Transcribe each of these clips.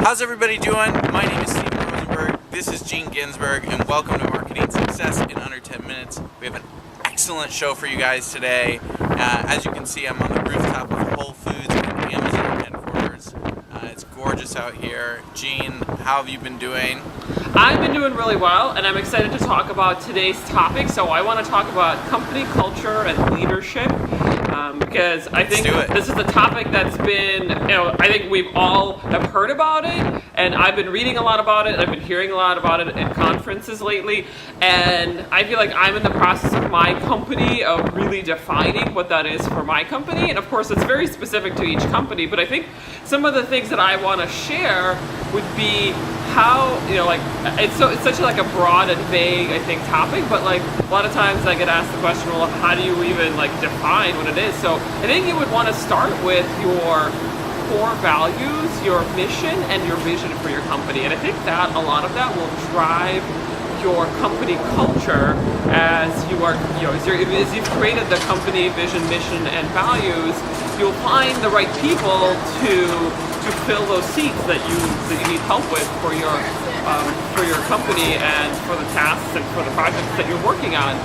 How's everybody doing? My name is Ginzburg. This is Ginzburg, and welcome to Marketing Success in Under 10 Minutes. We have an excellent show for you guys today. As you can see, I'm on the rooftop of Whole Foods and Amazon headquarters. It's gorgeous out here. Gene, how have you been doing? I've been doing really well, and I'm excited to talk about today's topic. So I want to talk about company culture and leadership. Because I think this is a topic that's been, I think we've all have heard about it, and I've been reading a lot about it, I've been hearing a lot about it at conferences lately, and I feel like I'm in the process of my company of really defining what that is for my company, and of course it's very specific to each company, but I think some of the things that I want to share would be how, it's such a broad and vague, I think, topic, but a lot of times I get asked the question, well, how do you even define what it is? So I think you would want to start with your core values, your mission, and your vision for your company. And I think that a lot of that will drive your company culture as you are, as you've created the company vision, mission, and values. You'll find the right people to fill those seats that you need help with for your company and for the tasks and for the projects that you're working on.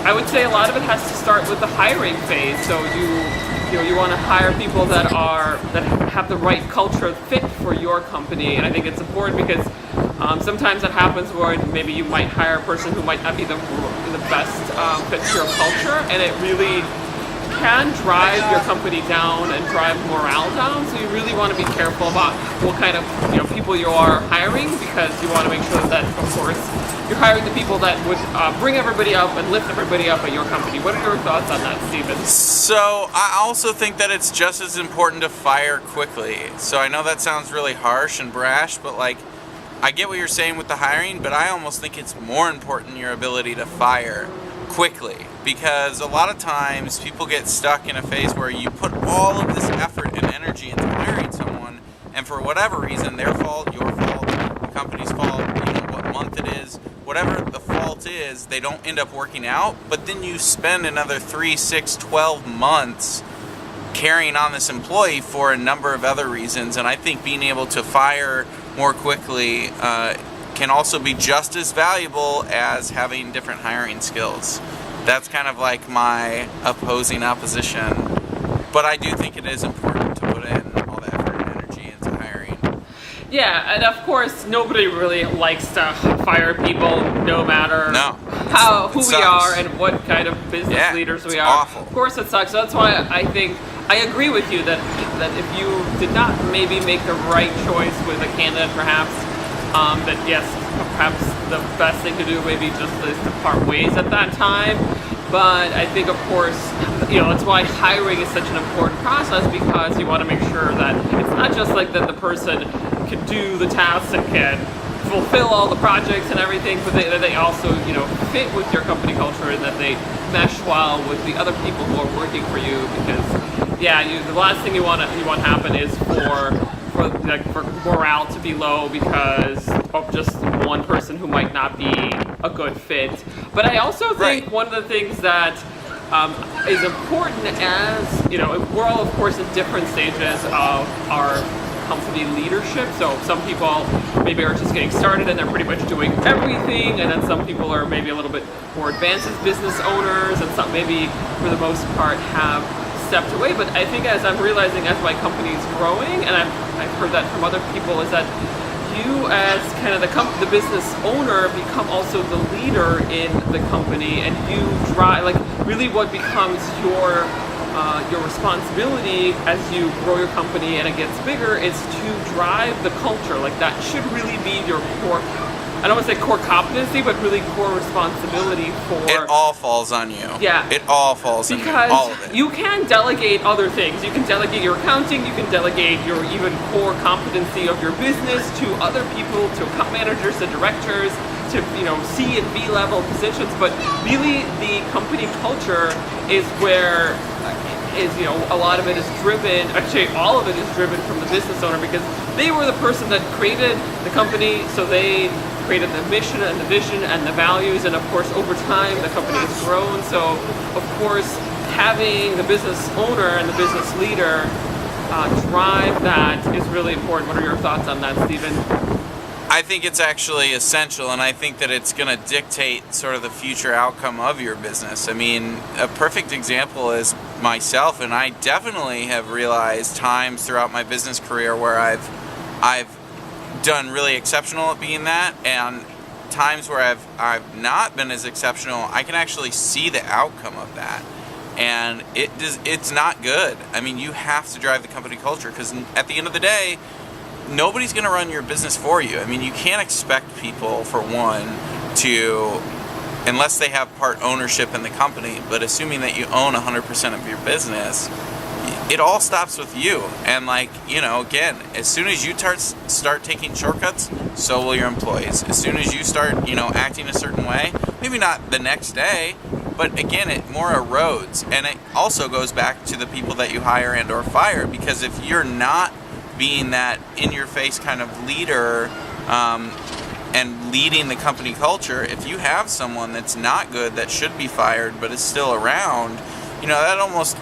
I would say a lot of it has to start with the hiring phase. So you want to hire people that have the right culture fit for your company, and I think it's important because sometimes that happens where maybe you might hire a person who might not be the best fit to your culture, and it really can drive your company down and drive morale down. So you really want to be careful about what kind of people you are hiring, because you want to make sure that, of course, you're hiring the people that would bring everybody up and lift everybody up at your company. What are your thoughts on that, Stephen? So I also think that it's just as important to fire quickly. So I know that sounds really harsh and brash, but I get what you're saying with the hiring, but I almost think it's more important your ability to fire quickly, because a lot of times people get stuck in a phase where you put all of this effort and energy into hiring someone, and for whatever reason, their fault, your fault, the company's fault, what month it is, whatever the fault is, they don't end up working out, but then you spend another 3, 6, 12 months carrying on this employee for a number of other reasons. And I think being able to fire more quickly can also be just as valuable as having different hiring skills. That's kind of my opposition, but I do think it is important to put in all the effort and energy into hiring. Yeah, and of course, nobody really likes to fire people, no matter who we are and what kind of business leaders we are. Awful. Of course it sucks. So that's why I think I agree with you that if you did not maybe make the right choice with a candidate, perhaps, that yes, perhaps the best thing to do maybe just is to part ways at that time. But I think, of course, that's why hiring is such an important process, because you want to make sure that it's not just that the person can do the tasks and can fulfill all the projects and everything, but that they also, fit with your company culture and that they mesh well with the other people who are working for you. Because, the last thing you want happen is for morale to be low because of just one person who might not be a good fit. But I also think one of the things that is important, as we're all, of course, at different stages of our company leadership. So some people maybe are just getting started and they're pretty much doing everything, and then some people are maybe a little bit more advanced as business owners, and some maybe for the most part have stepped away. But I think as I'm realizing as my company is growing, and I've heard that from other people, is that you as kind of the business owner become also the leader in the company, and you drive really what becomes your responsibility as you grow your company and it gets bigger is to drive the culture. That should really be your core, I don't want to say core competency, but really core responsibility for... It all falls on you. Yeah. It all falls on you. Because all of it. You can delegate other things. You can delegate your accounting, you can delegate your even core competency of your business to other people, to account managers, to directors, to C and B level positions. But really the company culture is where a lot of it is driven, actually all of it is driven from the business owner, because they were the person that created the company, so they created the mission and the vision and the values, and of course over time the company has grown. So of course having the business owner and the business leader drive that is really important. What are your thoughts on that, Stephen? I think it's actually essential, and I think that it's going to dictate sort of the future outcome of your business. I mean, a perfect example is myself, and I definitely have realized times throughout my business career where I've done really exceptional at being that, and times where I've not been as exceptional. I can actually see the outcome of that, and it's not good. I mean, you have to drive the company culture, because at the end of the day, nobody's going to run your business for you. I mean, you can't expect people, for one, to, unless they have part ownership in the company, but assuming that you own 100% of your business, it all stops with you. And like, you know, again, as soon as you start taking shortcuts, so will your employees. As soon as you start, you know, acting a certain way, maybe not the next day, but again, it more erodes. And it also goes back to the people that you hire and or fire, because if you're not being that in-your-face kind of leader and leading the company culture, if you have someone that's not good, that should be fired, but is still around, you know, that almost,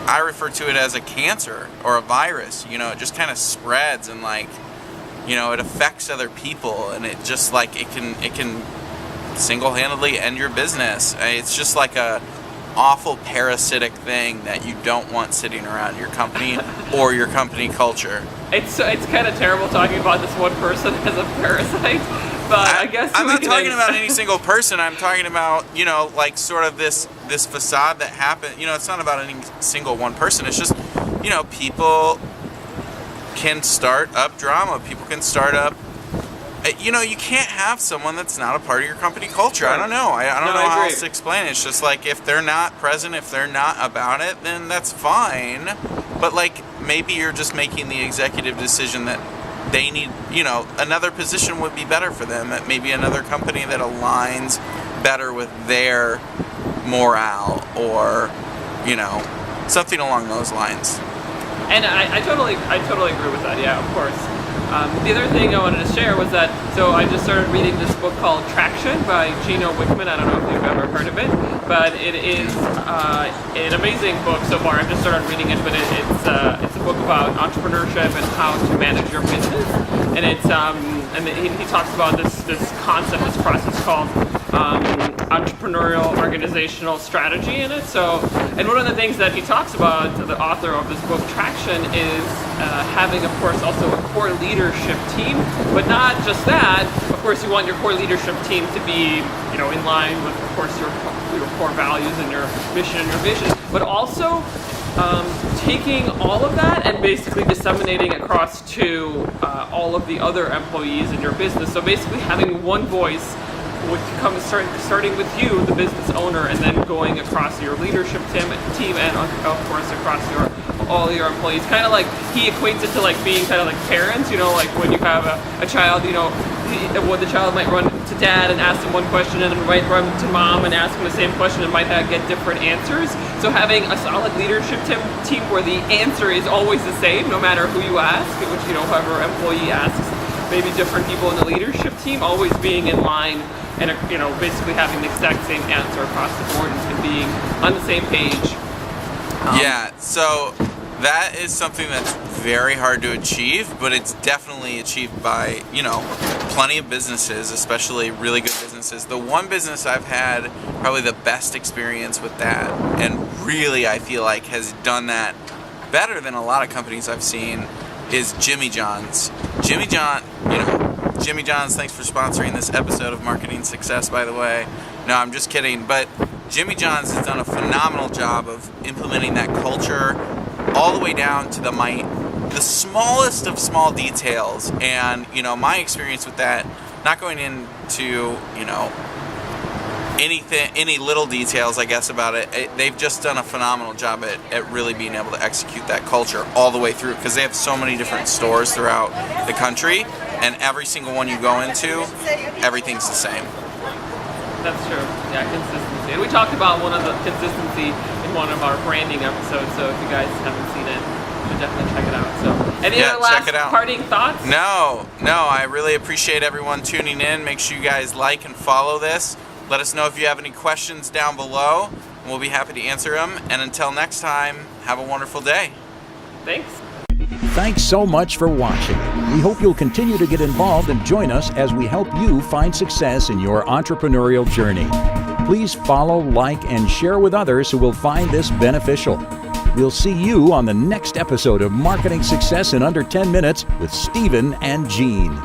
I refer to it as a cancer or a virus. You know, it just kind of spreads, and like, you know, it affects other people, and it just like, it can single-handedly end your business. It's just like a awful parasitic thing that you don't want sitting around your company or your company culture. It's kind of terrible talking about this one person as a parasite, but I guess I'm not talking about any single person. I'm talking about, you know, like sort of this facade that happened. You know, it's not about any single one person. It's just, you know, people can start up drama. People can start up. You know, you can't have someone that's not a part of your company culture. I don't know. I don't know how else to explain it. It's just like, if they're not present, if they're not about it, then that's fine. But like, maybe you're just making the executive decision that they need, you know, another position would be better for them. That maybe another company that aligns better with their morale, or, you know, something along those lines. And I totally agree with that. Yeah, of course. The other thing I wanted to share was that, so I just started reading this book called Traction by Gino Wickman. I don't know if you've ever heard of it, but it is an amazing book so far. I've just started reading it, but it's a book about entrepreneurship and how to manage your business. And it's and he talks about this concept, this process called entrepreneurial organizational strategy in it. So, and one of the things that he talks about, the author of this book, Traction, is having, of course, also a core leadership team. But not just that. Of course, you want your core leadership team to be, you know, in line with, of course, your core values and your mission and your vision. But also taking all of that and basically disseminating across to all of the other employees in your business. So basically having one voice, starting with you, the business owner, and then going across your leadership team and of course across all your employees. Kind of like, he equates it to like being kind of like parents, you know, like when you have a child, you know, the child might run to dad and ask him one question, and then might run to mom and ask him the same question, and might get different answers. So having a solid leadership team where the answer is always the same, no matter who you ask, which, you know, whoever employee asks, maybe different people in the leadership team, always being in line and, you know, basically having the exact same answer across the board and being on the same page. Yeah, so that is something that's very hard to achieve, but it's definitely achieved by, you know, plenty of businesses, especially really good businesses. The one business I've had probably the best experience with that, and really I feel like has done that better than a lot of companies I've seen, is Jimmy John's. Jimmy John's, thanks for sponsoring this episode of Marketing Success, by the way. No, I'm just kidding, but Jimmy John's has done a phenomenal job of implementing that culture all the way down to the smallest of small details. And, you know, my experience with that, not going into, you know, any little details, I guess, about it, they've just done a phenomenal job at really being able to execute that culture all the way through, because they have so many different stores throughout the country, and every single one you go into, everything's the same. That's true. Yeah, consistency. And we talked about one of the consistency in one of our branding episodes, so if you guys haven't seen it, you should definitely check it out. So, any other last parting thoughts? No, I really appreciate everyone tuning in. Make sure you guys like and follow this. Let us know if you have any questions down below, and we'll be happy to answer them. And until next time, have a wonderful day. Thanks. Thanks so much for watching. We hope you'll continue to get involved and join us as we help you find success in your entrepreneurial journey. Please follow, like, and share with others who will find this beneficial. We'll see you on the next episode of Marketing Success in Under 10 Minutes with Stephen and Jean.